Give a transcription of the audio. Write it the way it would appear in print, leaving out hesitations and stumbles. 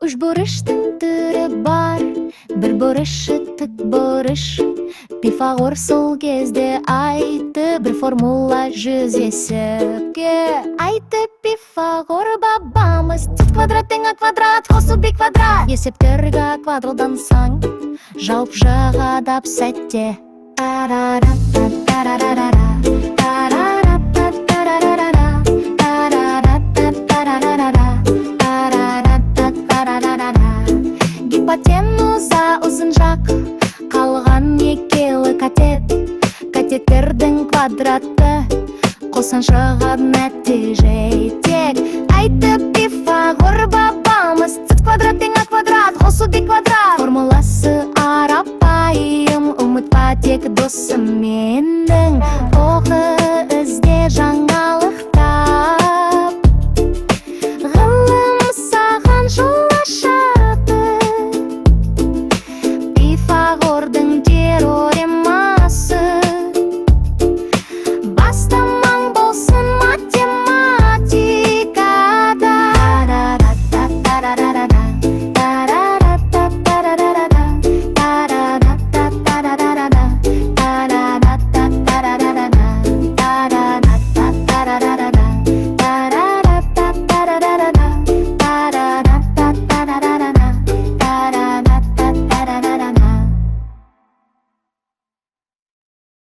Үшбұрыштың түрі бар, бір бұрышы тікбұрыш. Пифагор сол кезде айтты, бір формула жүз есепке. Айтты Пифагор бабамыз, тет квадрат тең а квадрат, қосу б квадрат. Есептерге квадралдансаң, жалп жағадап сәтте. Гипотенуза ұзын жақ, қалған екеуі катет. Катеттердің квадраты қосан шығады нәтиже